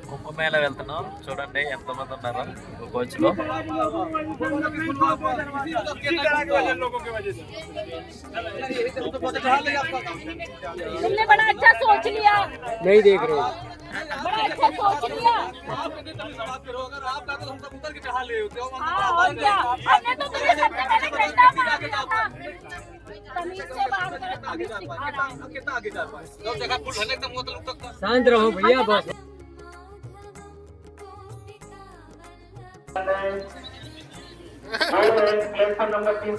కుంభమేళ వెళ్తున్నాం. చూడండి ఎంతమంది ఉన్నారు కోచ్ లో. तुमने बड़ा अच्छा सोच लिया। नहीं देख रहे बड़ा अच्छा सोच लिया। और क्या? हमने तो तुम्हें सबसे पहले डंडा मार दिया था। तमीज से बात करो, तमीज सिखाना। शांत रहो भैया बस। प्लेटफॉर्म नंबर 3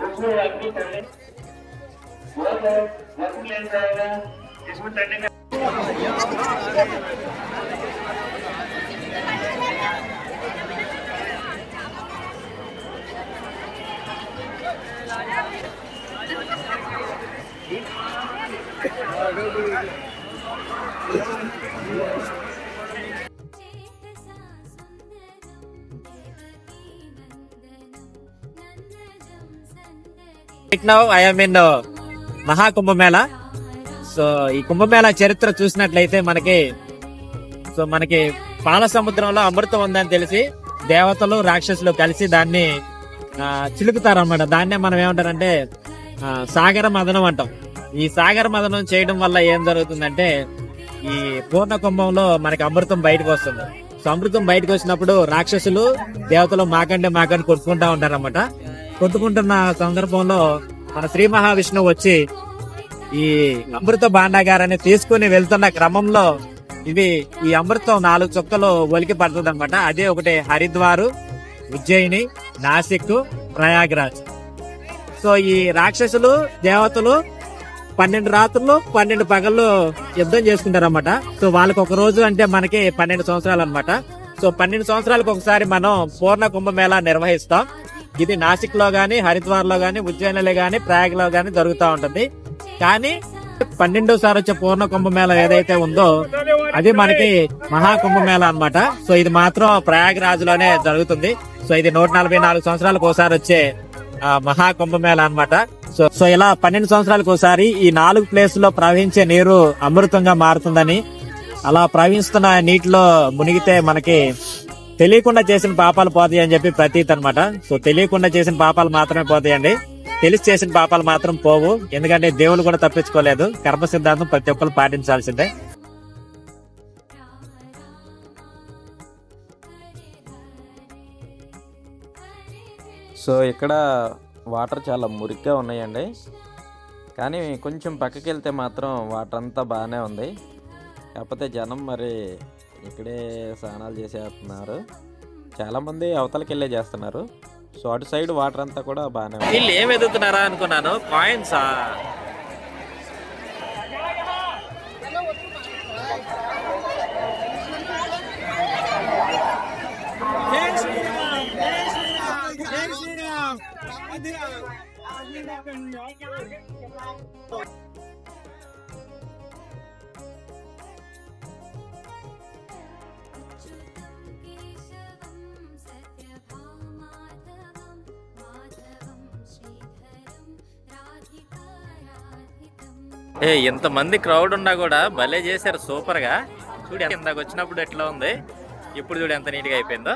उसमें आदमी चले वो है वर्किंग लेन जाएगा इसमें चढ़ने का Right now I am in Maha Kumbh Mela. So ఈ కుంభమేళ చరిత్ర చూసినట్లయితే మనకి పాల సముద్రంలో అమృతం ఉందని తెలిసి దేవతలు రాక్షసులు కలిసి దాన్ని చిలుకుతారన్నమాట. దాన్నే మనం ఏమంటారంటే సాగర మదనం అంటాం. ఈ సాగర మదనం చేయడం వల్ల ఏం జరుగుతుందంటే ఈ పూర్ణ కుంభంలో మనకి అమృతం బయటకు వస్తుంది. సో అమృతం బయటకు వచ్చినప్పుడు రాక్షసులు దేవతలు మాకండి కొట్టుకుంటా ఉంటారన్నమాట. కొట్టుకుంటున్న సందర్భంలో మన శ్రీ మహావిష్ణువు వచ్చి ఈ అమృత భాండాగారాన్ని తీసుకుని వెళ్తున్న క్రమంలో ఈ అమృతం 4 చుక్కలు ఒలికి పడుతుంది అనమాట. అదే ఒకటి హరిద్వారు, ఉజ్జయిని, నాసిక్, ప్రయాగ్రాజ్. సో ఈ రాక్షసులు దేవతలు 12 రాత్రులు 12 పగళ్ళు యుద్ధం చేసుకుంటారన్నమాట. సో వాళ్ళకి ఒక రోజు అంటే మనకి 12 సంవత్సరాలు అనమాట. సో 12 సంవత్సరాలకు ఒకసారి మనం పూర్ణ కుంభమేళా నిర్వహిస్తాం. ఇది నాసిక్ లో గాని, హరిద్వార్ లో గాని, ఉజ్జయినిలో గాని, ప్రయాగ్ లో గాని జరుగుతూ ఉంటుంది. కానీ 12సారి వచ్చే పూర్ణ కుంభమేళా ఏదైతే ఉందో అది మనకి మహాకుంభమేళా అన్నమాట. సో ఇది మాత్రం ప్రయాగ్ లోనే జరుగుతుంది. సో ఇది 144 సంవత్సరాలకు ఒకసారి వచ్చే మహాకుంభమేళా అన్నమాట. సో ఇలా 12 సంవత్సరాలకు ఒకసారి ఈ 4 ప్లేస్ లో ప్రవహించే నీరు అమృతంగా మారుతుందని, అలా ప్రవహిస్తున్న నీటిలో మునిగితే మనకి తెలియకుండా చేసిన పాపాలు పోతాయి అని చెప్పి ప్రతీతి అనమాట. సో తెలియకుండా చేసిన పాపాలు మాత్రమే పోతాయండి, తెలిసి చేసిన పాపాలు మాత్రం పోవు. ఎందుకంటే దేవుడు కూడా తప్పించుకోలేదు. కర్మ సిద్ధాంతం ప్రతి ఒక్కరు పాటించాల్సిందే. సో ఇక్కడ వాటర్ చాలా మురిగ్గా ఉన్నాయండి. కానీ కొంచెం పక్కకి వెళ్తే మాత్రం వాటర్ అంతా బాగానే ఉంది. కాకపోతే జనం మరి ఇక్కడే స్నానాలు చేసేస్తున్నారు. చాలామంది అవతలకి వెళ్ళే చేస్తున్నారు. సో అటు సైడ్ వాటర్ అంతా కూడా బాగానే ఉంది. వీళ్ళు ఏం ఎదుగుతున్నారా అనుకున్నాను. కాయిన్సా? ఎంతమంది క్రౌడ్ ఉన్నా కూడా భలే చేశారు, సూపర్ గా. చూడు ఇందాక వచ్చినప్పుడు ఎట్లా ఉంది, ఇప్పుడు చూడు ఎంత నీట్ గా అయిపోయిందో.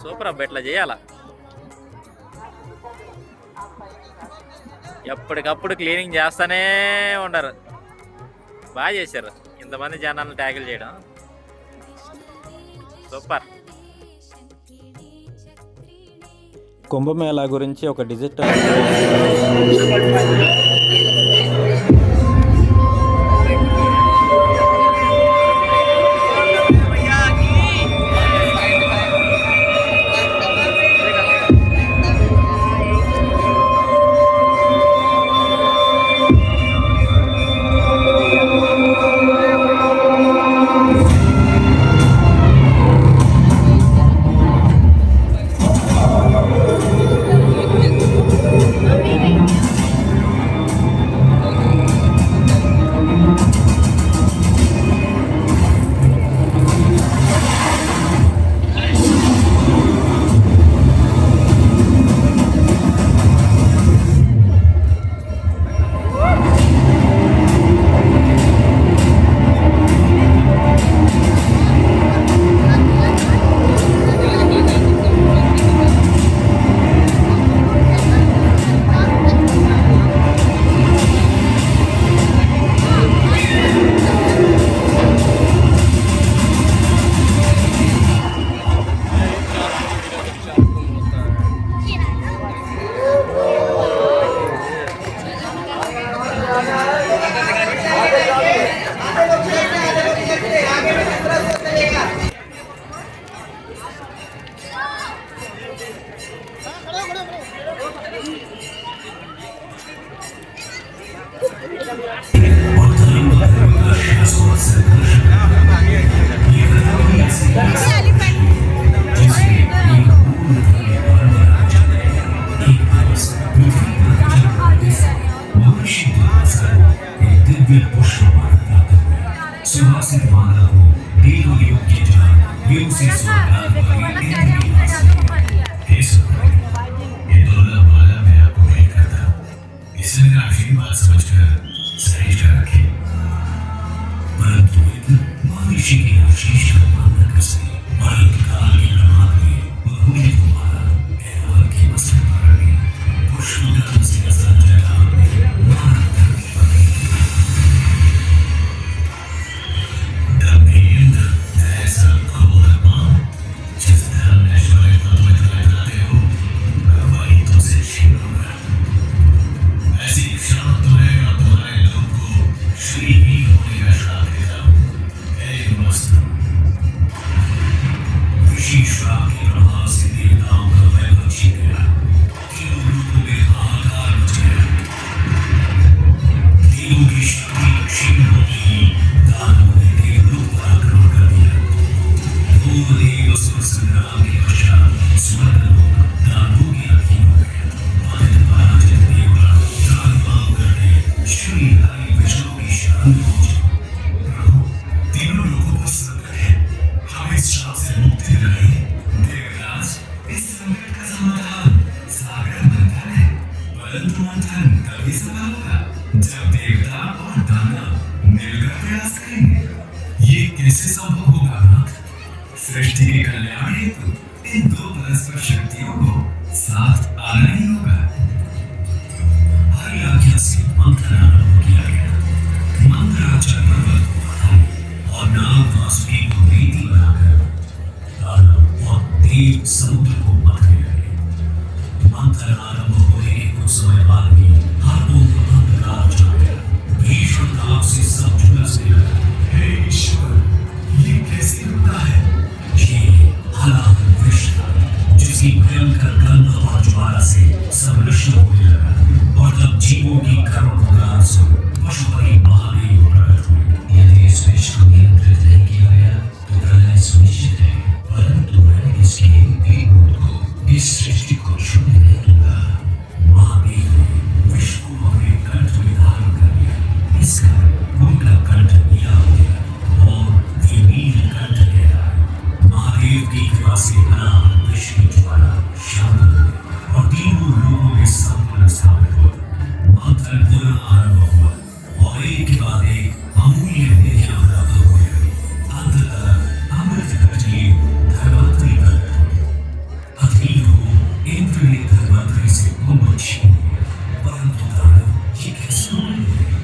సూపర్ అబ్బా, ఎట్లా చేయాలా. ఎప్పటికప్పుడు క్లీనింగ్ చేస్తానే ఉండరు. బాగా చేశారు ఇంతమంది జనాలను ట్యాకిల్ చేయడం. సూపర్. కుంభమేళా గురించి ఒక డిజిటల్ सुहासित माला को देव योग्य जान देव से सुहाग वाली हे सुहाग ये दौलत माला मैं आपको भेंट करता हूँ इसे मेरा आशीर्वाद समझकर सहेज कर रखें परंतु इधर मनुष्य की आशीष का मान न कर सके परंतु काल के प्रभाव में बहुरी को मारा एवं की मस्तक पर रखी पुष्प से असर जगा मारा जब देवता और दानव मिलकर प्रयास करेंगे ये कैसे संभव होगा नाथ? सृष्टि के कल्याण हेतु इन दो परस्पर शक्तियों को साथ आना ही होगा। हरि आज्ञा से मंत्र आरंभ किया गया। मंत्राक्षर पर्वत को बढ़ाए और नाग वासुकी को रीति बनाकर दानव और देव समुद्र को मथने लगे। मंत्र आरंभ होने के कुछ समय बाद ही हाथों को अंधकार छा गया। भीषण ताप से सब झुलसने लगा। हे ईश्वर, ये कैसे होता है? ये हलाहल विष था जिसकी भयंकर गंध और ज्वाला से सब नष्ट होने लगा और तब जीवों की करुण पुकार सुन पशुपति महादेव प्रकट हुए। यदि इस विष को नियंत्रित नहीं किया गया तो प्रलय सुनिश्चित है, परंतु मैं इसके देवदूत को इस सृष्टि को छूने नहीं दूंगा। महादेव ने विष को अपने कंठ में धारण कर लिया। इस कारण उनका कंठ नीला हो गया और वे नील कंठ कहलाए। महादेव की कृपा से हलाहल विष की ज्वाला शांत हो गई और तीनों लोगों में संतुलन स्थापित हुआ। मंत्र पुनः आरंभ हुआ और एक के बाद एक अमूल्य निधियां प्राप्त होने लगी। अंततः अमृत घटिए धर्मात्री प्रकट हुए। अधीर हो इंद्र ने धर्मात्री से कुंभ छीन लिया, परंतु दानव ये कैसे होने लगे?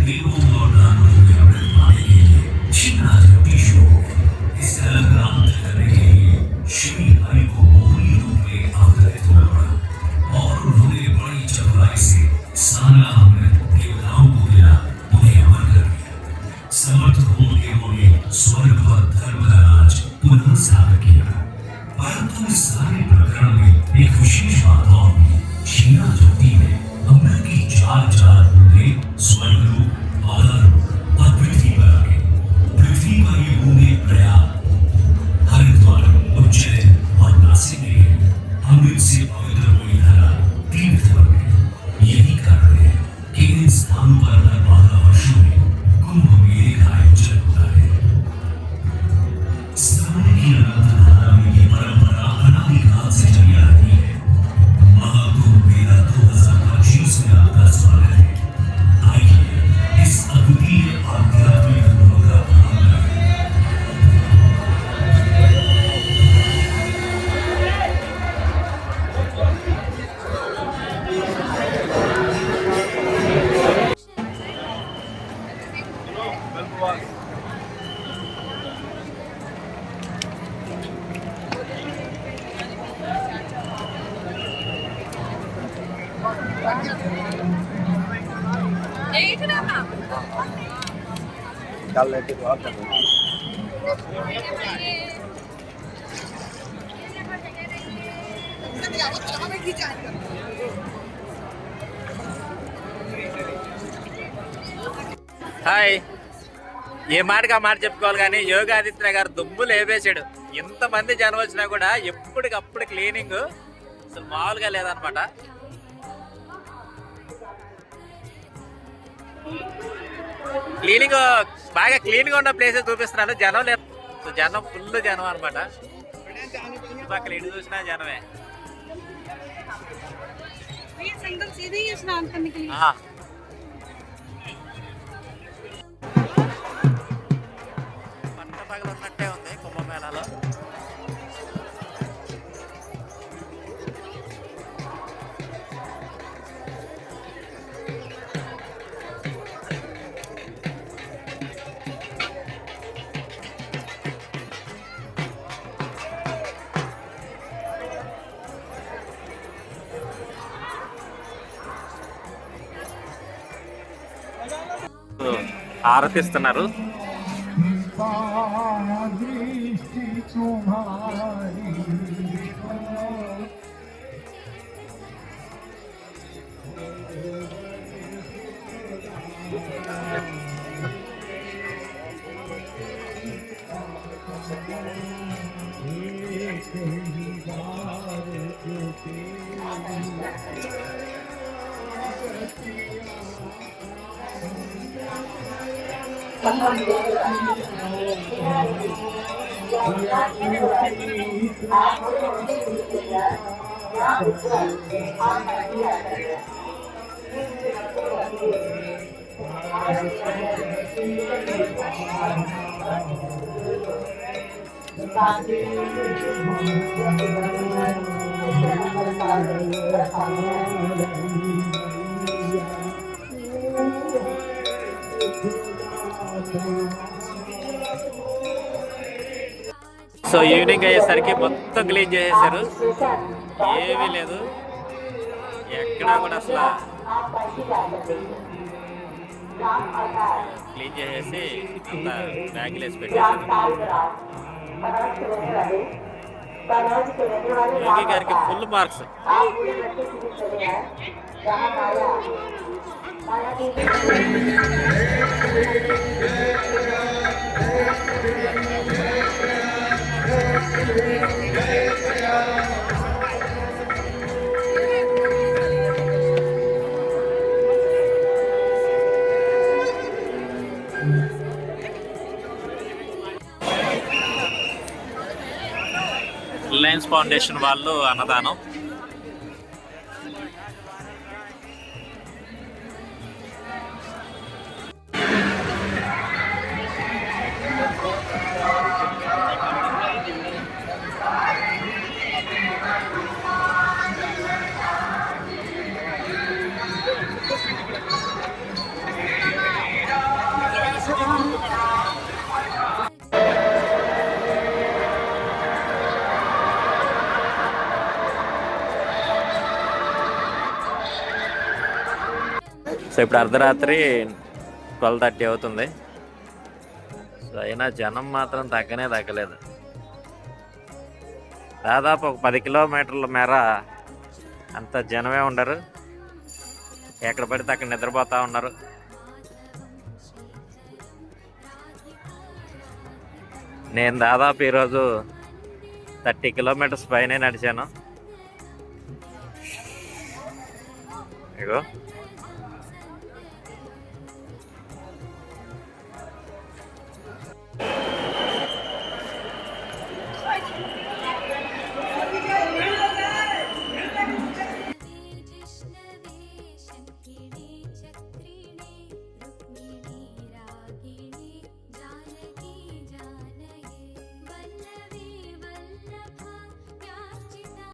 देवों और दानवों में अमृत पाने के लिए छिन्नाजपटी शुरू हो गई। इस अलग अंत करने के लिए श्री हरि को मोहनी रूप में अवतरित होना पड़ा और उन्होंने बड़ी चतुराई से सारा अमृत देवताओं को देना उन्हें अमर कर दिया। समर्थ हो देवों ने स्वर्ग पर धर्म का राज पुनः स्थापित किया। परंतु इस सारे प्रकरण में एक विशेष बात और हुई। छिन्नाजपटी में अमृत की चार बूंदें स्वर्गलोक, पाताललोक और पृथ्वी पर आ गई। पृथ्वी पर ये बूंदें प्रयाग, हरिद्वार, उज्जैन और नासिक में गई। अमृत से पवित्र हुई धरा तीर्थ बन गई। यही कारण है कि इन स्थानों पर हर 12 वर्षों में कुंभ मेले का आयोजन होता है। श्रावण की अनंत धारा में ये परंपरा अनादिकाल से चली आ रही है। महाकुंभ मेला 2025 में आपका स्वागत है। आइए इस अद्वितीय आध्यात्मिक अनुभव का आनंद लें। कल लेके तो आप कर హాయ్. ఏ మాటకి ఆ మాట చెప్పుకోవాలి కానీ యోగి ఆదిత్య గారు దుమ్ము లేపేశాడు. ఇంతమంది జనం వచ్చినా కూడా ఎప్పటికప్పుడు క్లీనింగ్ అసలు మామూలుగా లేదనమాట. క్లీనింగ్ బాగా క్లీన్ గా ఉన్న ప్లేసెస్ చూపిస్తున్నాను. జనం లేదు, జనం ఫుల్ జనం అనమాట. చుట్టుపక్కల ఇటు చూసినా జనమే. పంట పగలు ఉన్నట్టే ఉంది కుంభమేళాలో. ఆరతిస్తున్నారు. సో ఈవినింగ్ అయ్యేసరికి మొత్తం క్లీన్ చేసేసారు. ఏమీ లేదు ఎక్కడా కూడా. అసలు క్లీన్ చేసేసి అంతా బ్యాగులు వేసి పెట్టేశారు. యోగి గారికి ఫుల్ మార్క్స్. రిలయన్స్ ఫౌండేషన్ వాళ్ళు అన్నదానం. సో ఇప్పుడు అర్ధరాత్రి 12:30 అవుతుంది. సో అయినా జనం మాత్రం తగ్గలేదు. దాదాపు ఒక 10 కిలోమీటర్ల మేర అంత జనమే ఉండరు. ఎక్కడ పడితే అక్కడ నిద్రపోతూ ఉన్నారు. నేను దాదాపు ఈరోజు 30 కిలోమీటర్స్ పైనే నడిచాను. ఇగో